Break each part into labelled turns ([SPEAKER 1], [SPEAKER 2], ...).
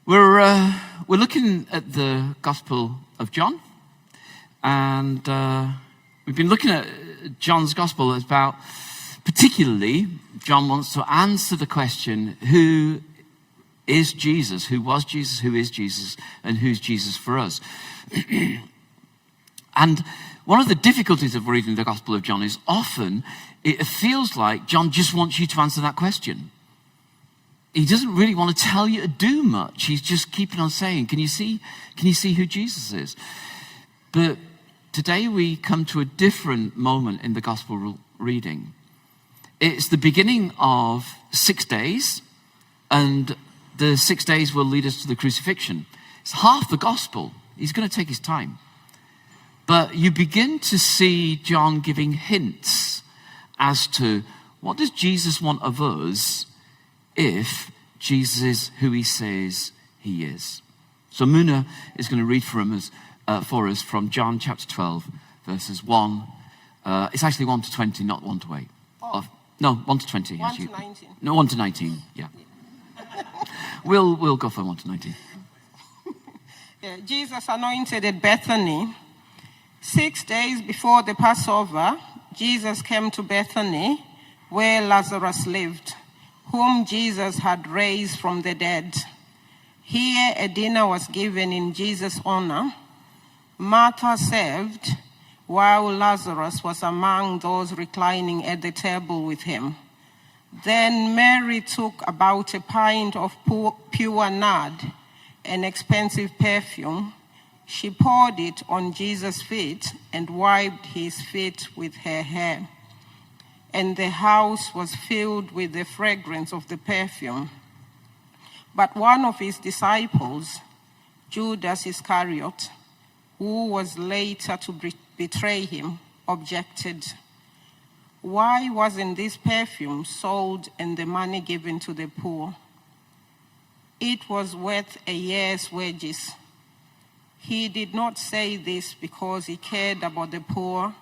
[SPEAKER 1] We're looking at the Gospel of John, and we've been looking at John's Gospel about, particularly, John wants to answer the question, who is Jesus? Who was Jesus? Who is Jesus? And who's Jesus for us? And one of the difficulties of reading the Gospel of John is often it feels like John just wants you to answer that question. He doesn't really want to tell you to do much. He's just keeping on saying, can you see who Jesus is? But today we come to a different moment in the gospel reading. It's the beginning of 6 days, and the 6 days will lead us to the crucifixion. It's half the gospel. He's going to take his time. But you begin to see John giving hints as to what does Jesus want of us if Jesus is who he says he is. So Muna is going to read for us from John chapter 12, verses 1. It's actually 1 to 20, not 1 to 8. Oh. No, 1 to 20.
[SPEAKER 2] 1 to 19.
[SPEAKER 1] No, 1 to 19, yeah. We'll go for 1 to 19.
[SPEAKER 2] Yeah, Jesus anointed at Bethany. 6 days before the Passover, Jesus came to Bethany, where Lazarus lived, whom Jesus had raised from the dead. Here a dinner was given in Jesus' honor. Martha served, while Lazarus was among those reclining at the table with him. Then Mary took about a pint of pure nard, an expensive perfume. She poured it on Jesus' feet and wiped his feet with her hair. And the house was filled with the fragrance of the perfume. But one of his disciples, Judas Iscariot, who was later to betray him, objected. Why wasn't this perfume sold and the money given to the poor? It was worth a year's wages. He did not say this because he cared about the poor,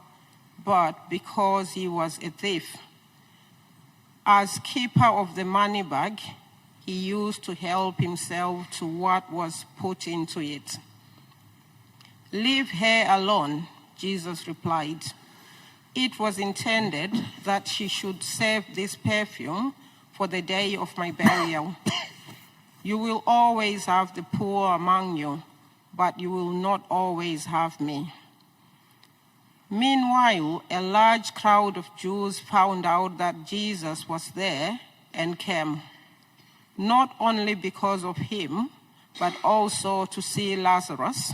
[SPEAKER 2] but because he was a thief. As keeper of the money bag, he used to help himself to what was put into it. Leave her alone, Jesus replied. It was intended that she should save this perfume for the day of my burial. You will always have the poor among you, but you will not always have me. Meanwhile, a large crowd of Jews found out that Jesus was there and came, not only because of him, but also to see Lazarus,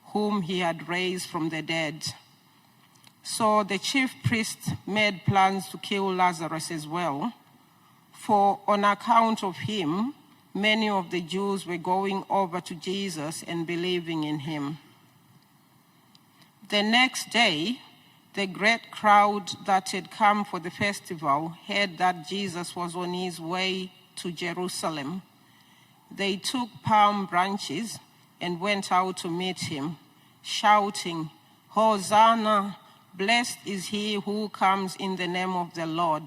[SPEAKER 2] whom he had raised from the dead. So the chief priests made plans to kill Lazarus as well, for on account of him, many of the Jews were going over to Jesus and believing in him. The next day, the great crowd that had come for the festival heard that Jesus was on his way to Jerusalem. They took palm branches and went out to meet him, shouting, Hosanna! Blessed is he who comes in the name of the Lord.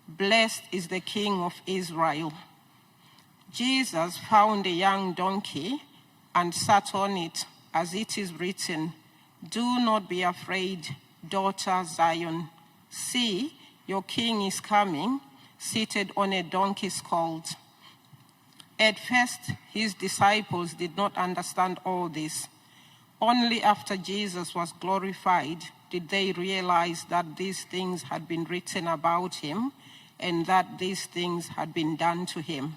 [SPEAKER 2] Blessed is the King of Israel. Jesus found a young donkey and sat on it, as it is written, Do not be afraid, daughter Zion. See, your king is coming, seated on a donkey's colt. At first, his disciples did not understand all this. Only after Jesus was glorified did they realize that these things had been written about him and that these things had been done to him.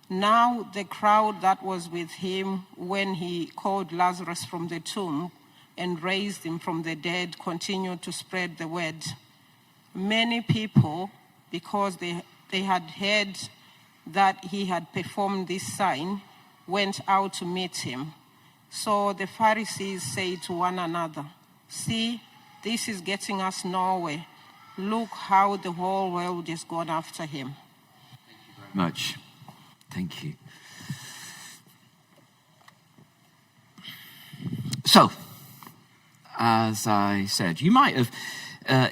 [SPEAKER 2] Now the crowd that was with him when he called Lazarus from the tomb and raised him from the dead continued to spread the word. Many people, because they had heard that he had performed this sign, went out to meet him. So the Pharisees said to one another, See, this is getting us nowhere. Look how the whole world has gone after him.
[SPEAKER 1] Thank you very much. Thank you. So, as I said, you might have,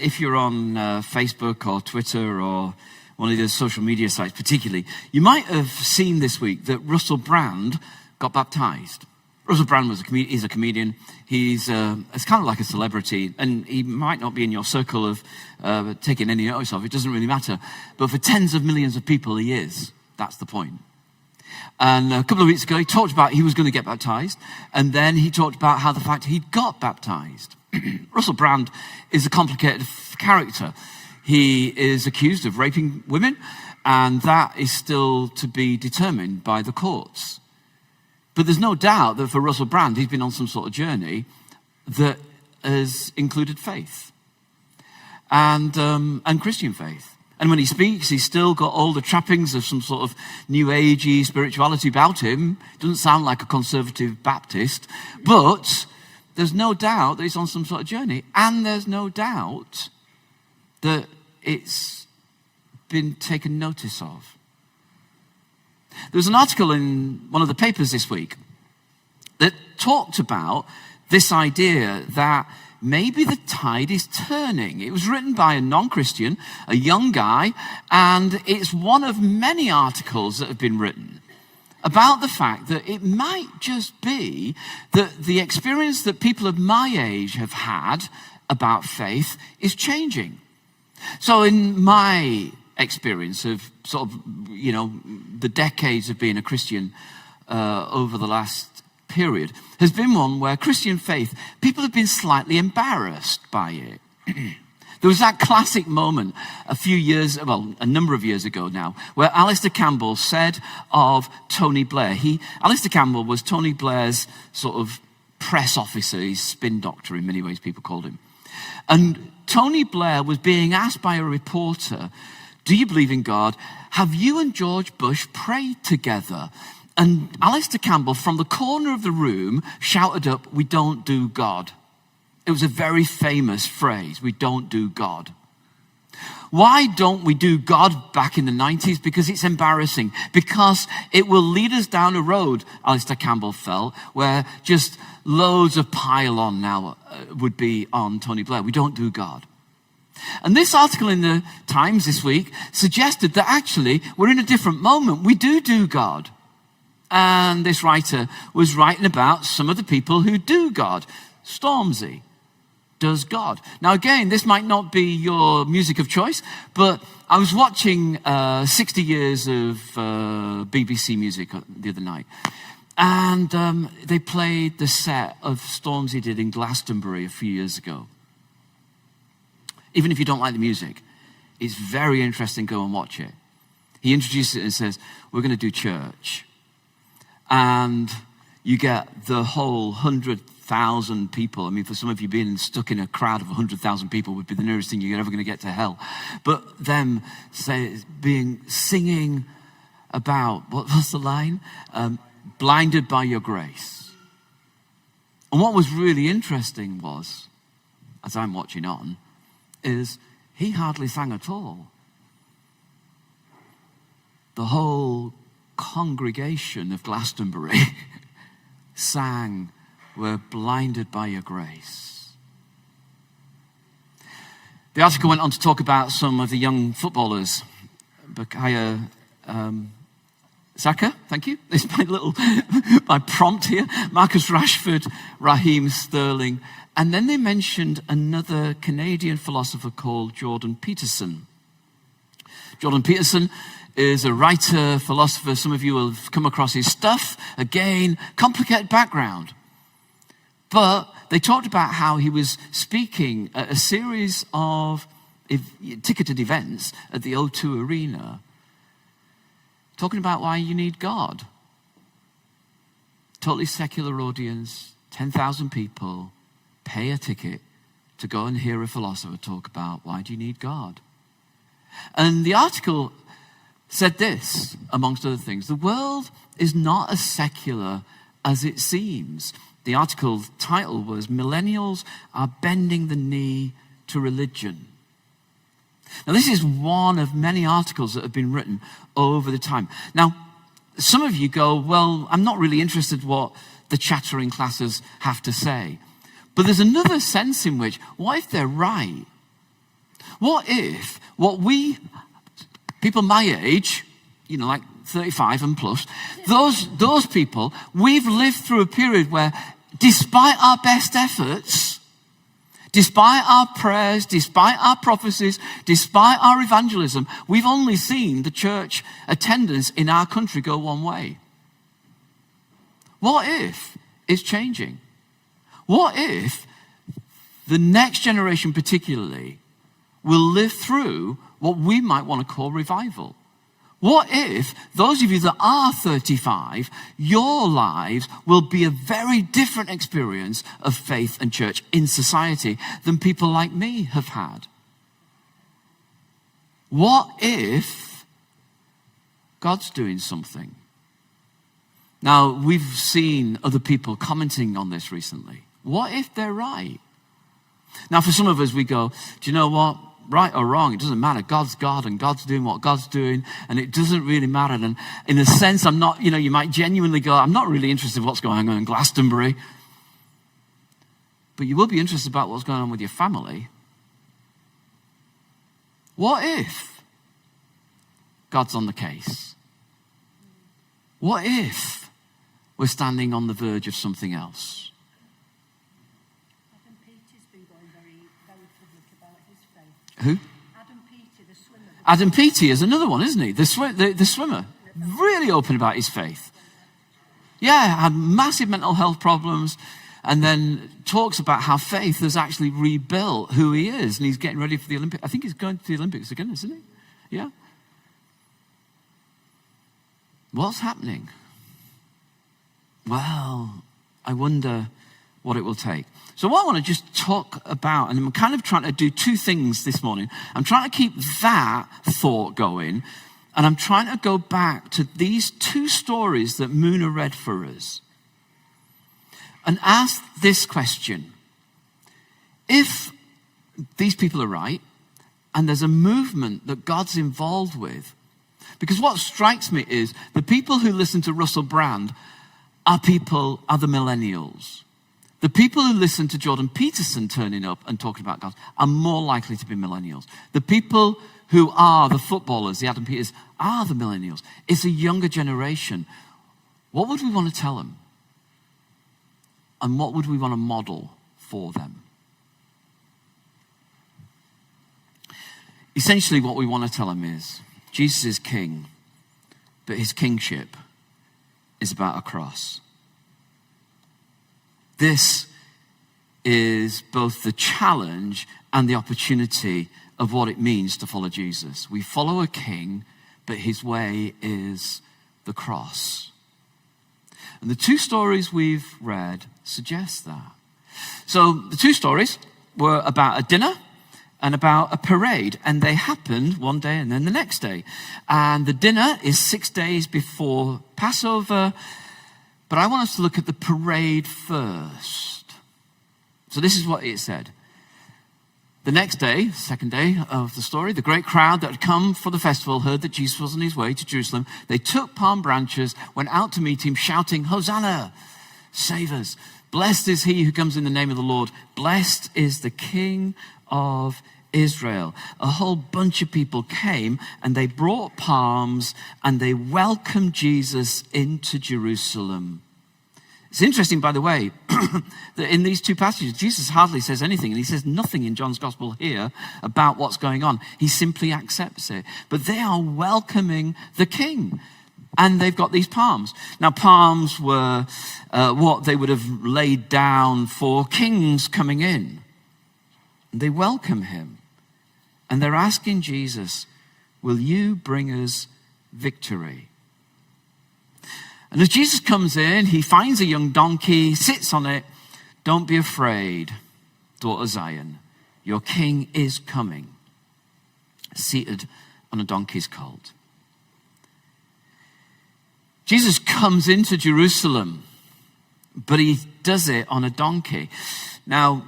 [SPEAKER 1] if you're on Facebook or Twitter or one of those social media sites particularly, you might have seen this week that Russell Brand got baptized. Russell Brand is a comedian. He's kind of like a celebrity, and he might not be in your circle of taking any notice of. It doesn't really matter. But for tens of millions of people, he is. That's the point. And a couple of weeks ago, he talked about he was going to get baptized, and then he talked about how the fact he got baptized. Russell Brand is a complicated character. He is accused of raping women, and that is still to be determined by the courts. But there's no doubt that for Russell Brand, he's been on some sort of journey that has included faith and Christian faith. And when he speaks, he's still got all the trappings of some sort of new agey spirituality about him. Doesn't sound like a conservative Baptist, but there's no doubt that he's on some sort of journey. And there's no doubt that it's been taken notice of. There was an article in one of the papers this week that talked about this idea that maybe the tide is turning. It was written by a non-Christian, a young guy, and it's one of many articles that have been written about the fact that it might just be that the experience that people of my age have had about faith is changing. So in my experience of sort of, the decades of being a Christian over the last period has been one where Christian faith, people have been slightly embarrassed by it. There was that classic moment a number of years ago now, where Alistair Campbell said of Tony Blair, Alistair Campbell was Tony Blair's sort of press officer, his spin doctor in many ways people called him. And Tony Blair was being asked by a reporter, do you believe in God? Have you and George Bush prayed together? And Alistair Campbell, from the corner of the room, shouted up, we don't do God. It was a very famous phrase, we don't do God. Why don't we do God back in the 90s? Because it's embarrassing. Because it will lead us down a road, Alistair Campbell felt, where just loads of pile-on now would be on Tony Blair. We don't do God. And this article in the Times this week suggested that actually we're in a different moment. We do God. And this writer was writing about some of the people who do God. Stormzy does God. Now again, this might not be your music of choice, but I was watching 60 years of BBC music the other night. And they played the set of Stormzy did in Glastonbury a few years ago. Even if you don't like the music, it's very interesting. Go and watch it. He introduces it and says, we're going to do church. And you get the whole 100,000 people. I mean, for some of you, being stuck in a crowd of 100,000 people would be the nearest thing you're ever going to get to hell. But them singing about, what was the line? Blinded by your grace. And what was really interesting was, as I'm watching on, is he hardly sang at all. The whole congregation of Glastonbury sang, we're blinded by your grace. The article went on to talk about some of the young footballers. Bukayo Saka, thank you. It's my prompt here. Marcus Rashford, Raheem Sterling. And then they mentioned another Canadian philosopher called Jordan Peterson. Jordan Peterson is a writer, philosopher. Some of you will have come across his stuff. Again, complicated background. But they talked about how he was speaking at a series of ticketed events at the O2 Arena, talking about why you need God. Totally secular audience, 10,000 people, pay a ticket to go and hear a philosopher talk about why do you need God. And the article said this, amongst other things, the world is not as secular as it seems. The article's title was, Millennials Are Bending the Knee to Religion. Now, this is one of many articles that have been written over the time. Now, some of you go, well, I'm not really interested what the chattering classes have to say. But there's another sense in which, what if they're right? What if what we People my age, like 35 and plus, those people, we've lived through a period where despite our best efforts, despite our prayers, despite our prophecies, despite our evangelism, we've only seen the church attendance in our country go one way. What if it's changing? What if the next generation particularly will live through what we might want to call revival? What if those of you that are 35, your lives will be a very different experience of faith and church in society than people like me have had? What if God's doing something? Now, we've seen other people commenting on this recently. What if they're right? Now, for some of us, we go, do you know what? Right or wrong, it doesn't matter. God's God and God's doing what God's doing, and it doesn't really matter. And in a sense, I'm not, you might genuinely go, I'm not really interested in what's going on in Glastonbury. But you will be interested about what's going on with your family. What if God's on the case? What if we're standing on the verge of something else? Who? Adam Peaty is another one, isn't he? The swimmer. Really open about his faith. Yeah, had massive mental health problems, and then talks about how faith has actually rebuilt who he is, and he's getting ready for the Olympics. I think he's going to the Olympics again, isn't he? Yeah. What's happening? Well, I wonder what it will take. So what I want to just talk about, and I'm kind of trying to do two things this morning. I'm trying to keep that thought going, and I'm trying to go back to these two stories that Muna read for us and ask this question. If these people are right, and there's a movement that God's involved with, because what strikes me is the people who listen to Russell Brand are the millennials. The people who listen to Jordan Peterson turning up and talking about God are more likely to be millennials. The people who are the footballers, the Adam Peters, are the millennials. It's a younger generation. What would we want to tell them? And what would we want to model for them? Essentially, what we want to tell them is Jesus is king, but his kingship is about a cross. This is both the challenge and the opportunity of what it means to follow Jesus. We follow a king, but his way is the cross. And the two stories we've read suggest that. So the two stories were about a dinner and about a parade, and they happened one day and then the next day. And the dinner is 6 days before Passover, but I want us to look at the parade first. So this is what it said. The next day, second day of the story, the great crowd that had come for the festival heard that Jesus was on his way to Jerusalem. They took palm branches, went out to meet him, shouting, "Hosanna, save us. Blessed is he who comes in the name of the Lord. Blessed is the King of Israel." A whole bunch of people came and they brought palms and they welcomed Jesus into Jerusalem. It's interesting, by the way, that in these two passages, Jesus hardly says anything, and he says nothing in John's gospel here about what's going on. He simply accepts it. But they are welcoming the king, and they've got these palms. Now, palms were what they would have laid down for kings coming in. They welcome him, and they're asking Jesus, "Will you bring us victory?" And as Jesus comes in, he finds a young donkey, sits on it. "Don't be afraid, daughter Zion. Your king is coming, seated on a donkey's colt." Jesus comes into Jerusalem, but he does it on a donkey. Now,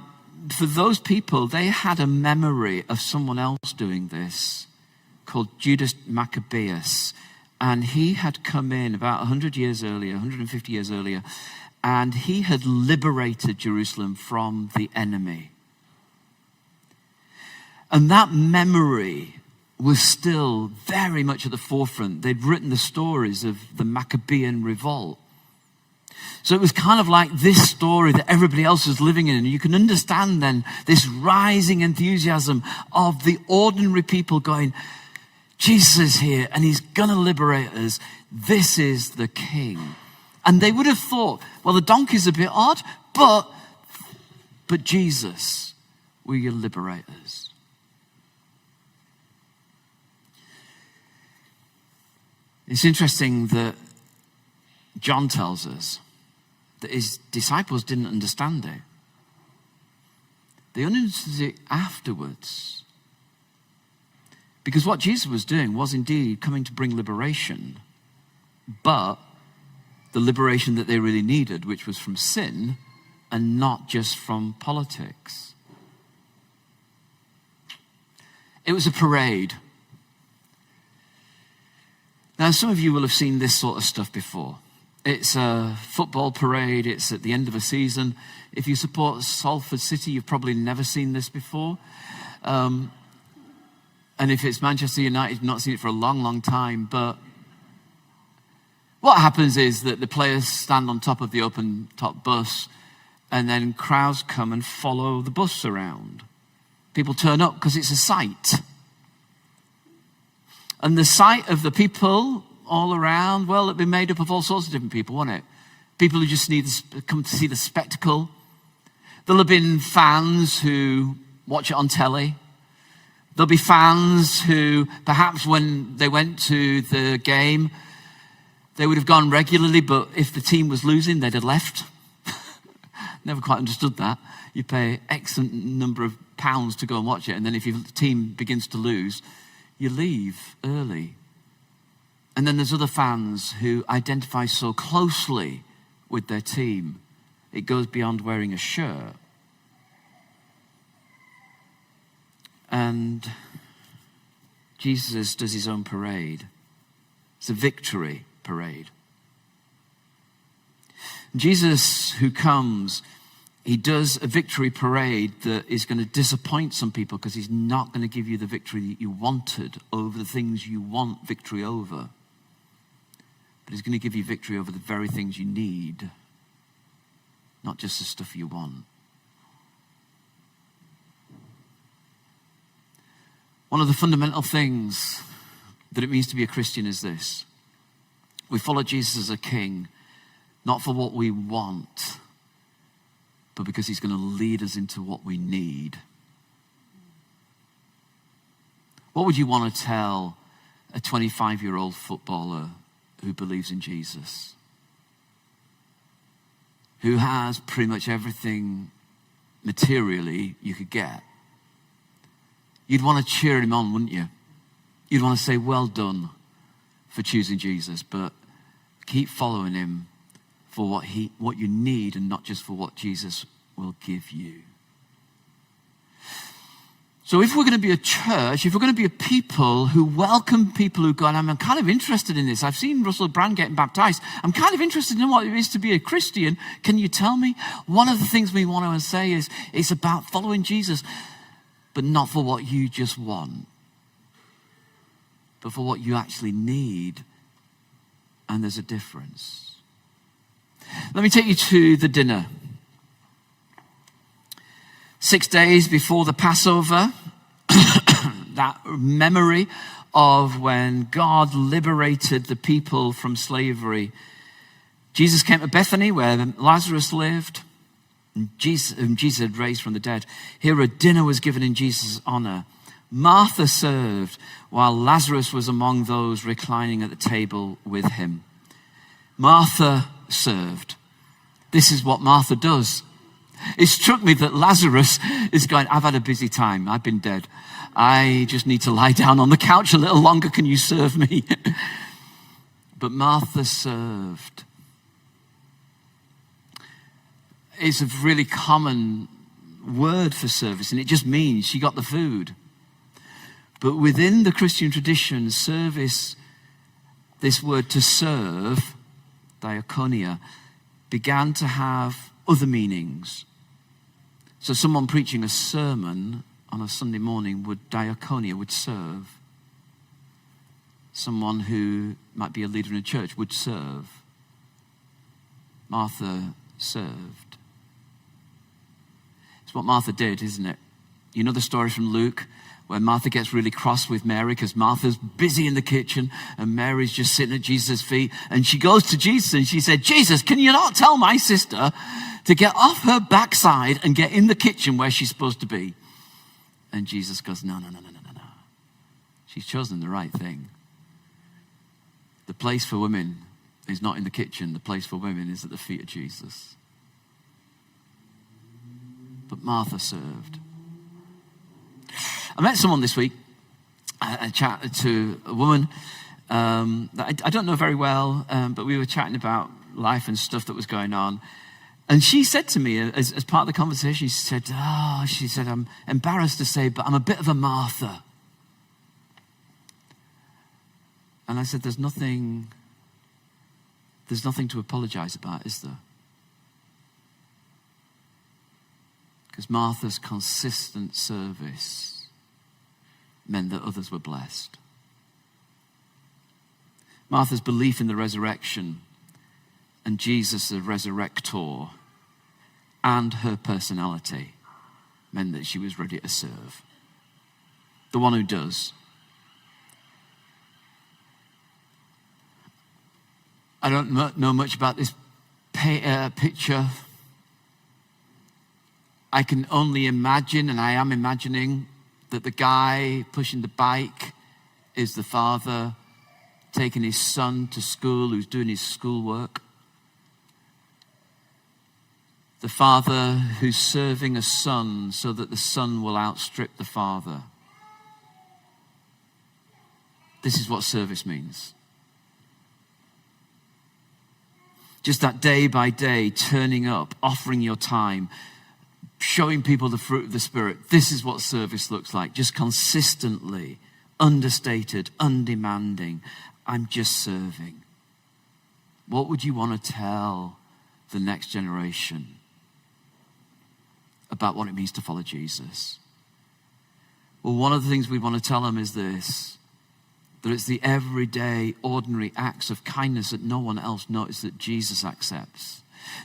[SPEAKER 1] for those people, they had a memory of someone else doing this called Judas Maccabeus. And he had come in about 100 years earlier, 150 years earlier, and he had liberated Jerusalem from the enemy. And that memory was still very much at the forefront. They'd written the stories of the Maccabean revolt. So it was kind of like this story that everybody else was living in. And you can understand then this rising enthusiasm of the ordinary people going, Jesus is here and he's going to liberate us. This is the king. And they would have thought, well, the donkey's a bit odd, but Jesus, will you liberate us? It's interesting that John tells us that his disciples didn't understand it. They understood it afterwards. Because what Jesus was doing was indeed coming to bring liberation, but the liberation that they really needed, which was from sin and not just from politics. It was a parade. Now, some of you will have seen this sort of stuff before. It's a football parade. It's at the end of a season. If you support Salford City, you've probably never seen this before. And if it's Manchester United, you've not seen it for a long, long time. But what happens is that the players stand on top of the open-top bus, and then crowds come and follow the bus around. People turn up because it's a sight. And the sight of the people all around, well, it'd be made up of all sorts of different people, won't it? People who just come to see the spectacle. There'll have been fans who watch it on telly. There'll be fans who, perhaps when they went to the game, they would have gone regularly, but if the team was losing, they'd have left. Never quite understood that. You pay X number of pounds to go and watch it, and then if your team begins to lose, you leave early. And then there's other fans who identify so closely with their team, it goes beyond wearing a shirt. And Jesus does his own parade. It's a victory parade. Jesus, who comes, he does a victory parade that is going to disappoint some people because he's not going to give you the victory that you wanted over the things you want victory over. But he's going to give you victory over the very things you need, not just the stuff you want. One of the fundamental things that it means to be a Christian is this. We follow Jesus as a king, not for what we want, but because he's going to lead us into what we need. What would you want to tell a 25-year-old footballer who believes in Jesus? Who has pretty much everything materially you could get? You'd want to cheer him on, wouldn't you? You'd want to say, well done for choosing Jesus, but keep following him for what you need and not just for what Jesus will give you. So if we're going to be a church, if we're going to be a people who welcome people who go, and I'm kind of interested in this. I've seen Russell Brand getting baptized. I'm kind of interested in what it is to be a Christian. Can you tell me? One of the things we want to say is it's about following Jesus, but not for what you just want, but for what you actually need. And there's a difference. Let me take you to the dinner. 6 days before the Passover, that memory of when God liberated the people from slavery. Jesus came to Bethany where Lazarus lived, and Jesus had raised from the dead. Here a dinner was given in Jesus' honor. Martha served while Lazarus was among those reclining at the table with him. Martha served. This is what Martha does. It struck me that Lazarus is going, I've had a busy time. I've been dead. I just need to lie down on the couch a little longer. Can you serve me? But Martha served. It's a really common word for service, and it just means she got the food. But within the Christian tradition, service, this word to serve, diakonia, began to have other meanings. So someone preaching a sermon on a Sunday morning diakonia would serve. someone who might be a leader in a church, would serve. Martha served. It's what Martha did, isn't it? You know the story from Luke where Martha gets really cross with Mary because Martha's busy in the kitchen and Mary's just sitting at Jesus' feet. And she goes to Jesus and she said, Jesus, can you not tell my sister to get off her backside and get in the kitchen where she's supposed to be? And Jesus goes, no. She's chosen the right thing. The place for women is not in the kitchen. The place for women is at the feet of Jesus. But Martha served. I met someone this week. I chatted to a woman that I don't know very well, but we were chatting about life and stuff that was going on. And she said to me, as part of the conversation, she said, I'm embarrassed to say, but I'm a bit of a Martha. And I said, there's nothing to apologize about, is there? Because Martha's consistent service meant that others were blessed. Martha's belief in the resurrection and Jesus the resurrector and her personality meant that she was ready to serve. The one who does. I don't know much about this picture. I can only imagine, and I am imagining, that the guy pushing the bike is the father taking his son to school who's doing his schoolwork. The father who's serving a son so that the son will outstrip the father. This is what service means. Just that day by day, turning up, offering your time, showing people the fruit of the Spirit. This is what service looks like. Just consistently, understated, undemanding. I'm just serving. What would you want to tell the next generation about what it means to follow Jesus? Well, one of the things we want to tell them is this, that it's the everyday, ordinary acts of kindness that no one else notices that Jesus accepts.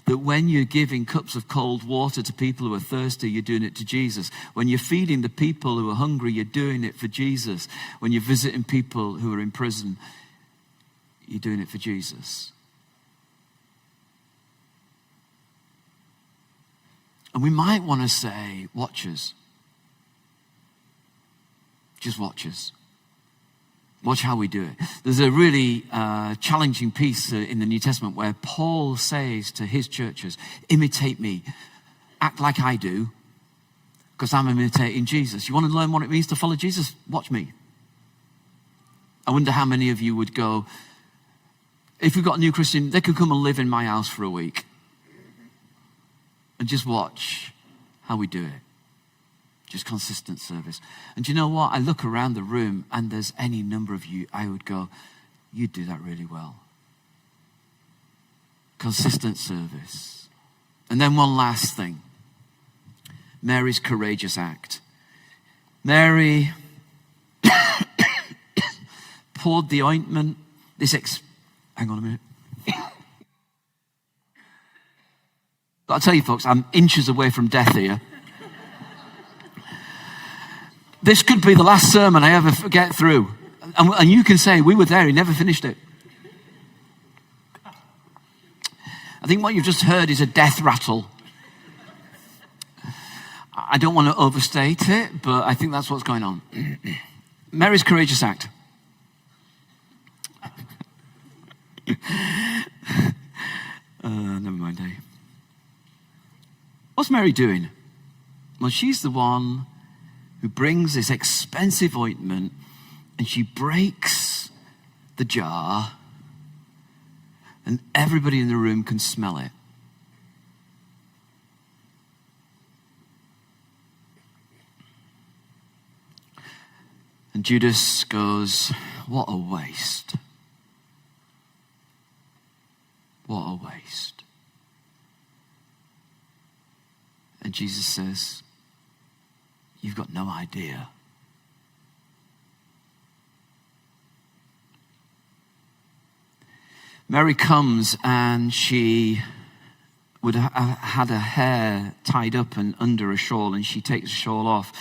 [SPEAKER 1] That when you're giving cups of cold water to people who are thirsty, you're doing it to Jesus. When you're feeding the people who are hungry, you're doing it for Jesus. When you're visiting people who are in prison, you're doing it for Jesus. And we might want to say, watchers. Just watchers. Watch how we do it. There's a really challenging piece in the New Testament where Paul says to his churches, imitate me, act like I do, because I'm imitating Jesus. You want to learn what it means to follow Jesus? Watch me. I wonder how many of you would go, if we've got a new Christian, they could come and live in my house for a week and just watch how we do it. Just consistent service. And do you know what? I look around the room and there's any number of you, I would go, you do that really well. Consistent service. And then one last thing. Mary's courageous act. Mary poured the ointment. Hang on a minute. I'll tell you folks, I'm inches away from death here. This could be the last sermon I ever get through. And you can say, we were there, he never finished it. I think what you've just heard is a death rattle. I don't want to overstate it, but I think that's what's going on. Mary's courageous act. Never mind, eh? What's Mary doing? Well, she's the one who brings this expensive ointment and she breaks the jar and everybody in the room can smell it. And Judas goes, what a waste. What a waste. And Jesus says, you've got no idea. Mary comes and she would have had her hair tied up and under a shawl, and she takes the shawl off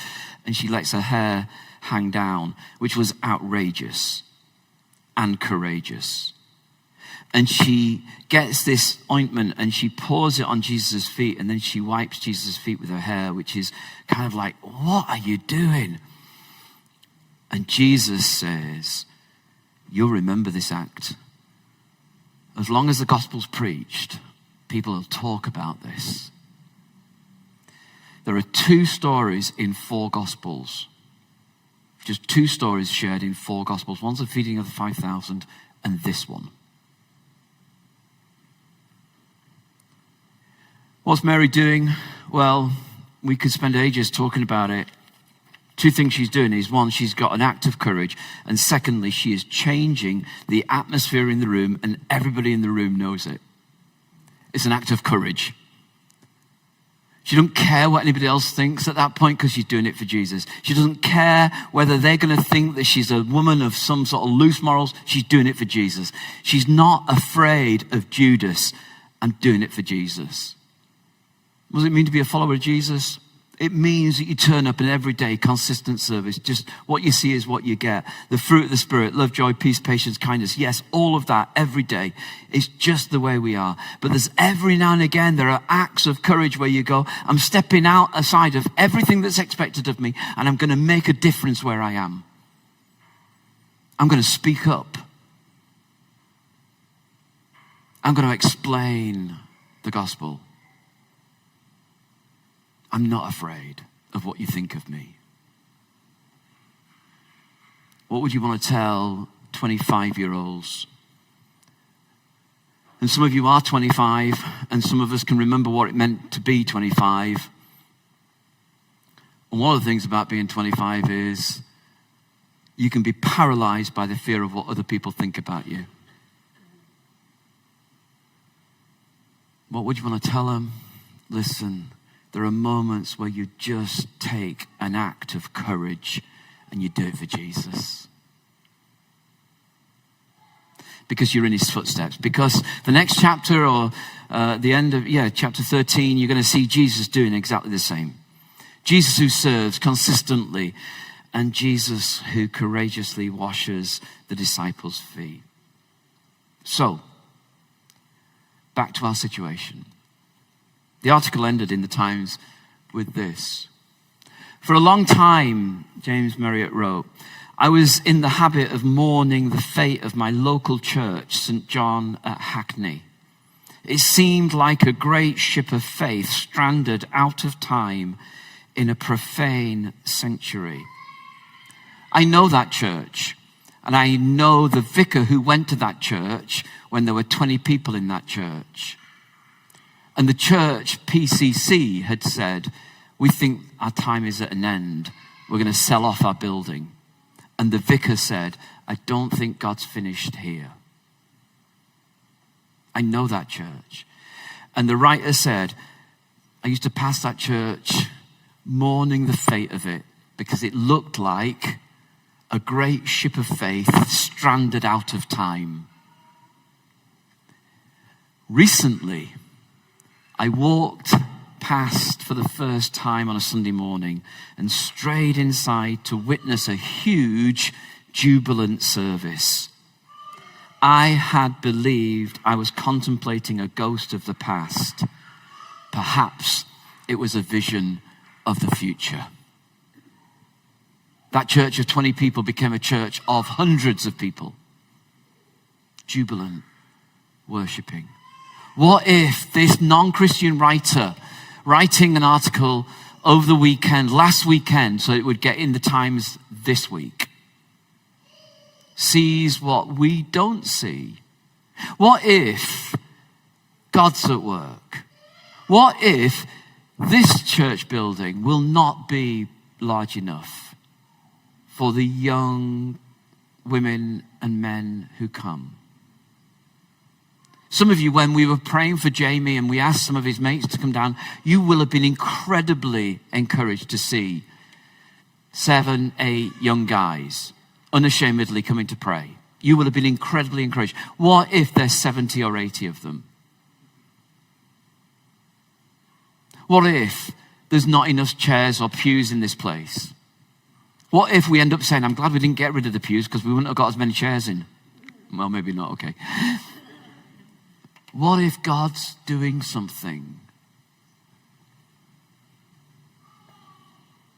[SPEAKER 1] and she lets her hair hang down, which was outrageous and courageous. And she gets this ointment and she pours it on Jesus' feet, and then she wipes Jesus' feet with her hair, which is kind of like, what are you doing? And Jesus says, you'll remember this act. As long as the gospel's preached, people will talk about this. There are 2 stories in 4 gospels. Just 2 stories shared in 4 gospels. One's the feeding of the 5,000 and this one. What's Mary doing? Well, we could spend ages talking about it. 2 things she's doing is, one, she's got an act of courage, and secondly, she is changing the atmosphere in the room, and everybody in the room knows it. It's an act of courage. She doesn't care what anybody else thinks at that point because she's doing it for Jesus. She doesn't care whether they're going to think that she's a woman of some sort of loose morals. She's doing it for Jesus. She's not afraid of Judas and doing it for Jesus. What does it mean to be a follower of Jesus? It means that you turn up in everyday consistent service. Just what you see is what you get. The fruit of the Spirit, love, joy, peace, patience, kindness. Yes, all of that every day. It's just the way we are. But there's every now and again, there are acts of courage where you go, I'm stepping outside of everything that's expected of me, and I'm going to make a difference where I am. I'm going to speak up. I'm going to explain the gospel. I'm not afraid of what you think of me. What would you want to tell 25-year-olds? And some of you are 25, and some of us can remember what it meant to be 25. And one of the things about being 25 is you can be paralyzed by the fear of what other people think about you. What would you want to tell them? Listen. There are moments where you just take an act of courage and you do it for Jesus. Because you're in his footsteps. Because the next chapter or the end of, chapter 13, you're going to see Jesus doing exactly the same. Jesus who serves consistently, and Jesus who courageously washes the disciples' feet. So, back to our situation. The article ended in the Times with this. For a long time, James Marriott wrote, I was in the habit of mourning the fate of my local church, St. John at Hackney. It seemed like a great ship of faith stranded out of time in a profane sanctuary. I know that church, and I know the vicar who went to that church when there were 20 people in that church. And the church, PCC, had said, we think our time is at an end. We're going to sell off our building. And the vicar said, I don't think God's finished here. I know that church. And the writer said, I used to pass that church mourning the fate of it because it looked like a great ship of faith stranded out of time. Recently, I walked past for the first time on a Sunday morning and strayed inside to witness a huge jubilant service. I had believed I was contemplating a ghost of the past. Perhaps it was a vision of the future. That church of 20 people became a church of hundreds of people. Jubilant, worshiping. What if this non-Christian writer, writing an article over the weekend, last weekend, so it would get in the Times this week, sees what we don't see? What if God's at work? What if this church building will not be large enough for the young women and men who come? Some of you, when we were praying for Jamie and we asked some of his mates to come down, you will have been incredibly encouraged to see 7, 8 young guys unashamedly coming to pray. You will have been incredibly encouraged. What if there's 70 or 80 of them? What if there's not enough chairs or pews in this place? What if we end up saying, I'm glad we didn't get rid of the pews because we wouldn't have got as many chairs in? Well, maybe not, okay. What if God's doing something?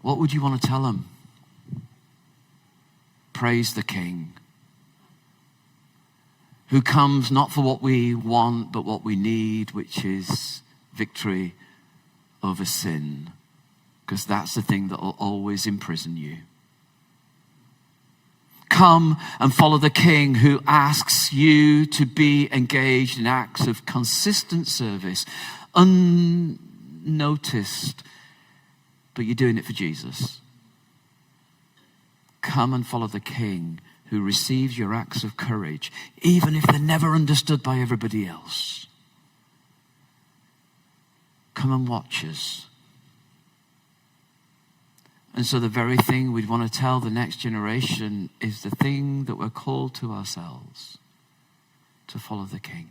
[SPEAKER 1] What would you want to tell him? Praise the King, who comes not for what we want, but what we need, which is victory over sin, because that's the thing that will always imprison you. Come and follow the King who asks you to be engaged in acts of consistent service, unnoticed, but you're doing it for Jesus. Come and follow the King who receives your acts of courage, even if they're never understood by everybody else. Come and watch us. And so the very thing we'd want to tell the next generation is the thing that we're called to ourselves, to follow the King.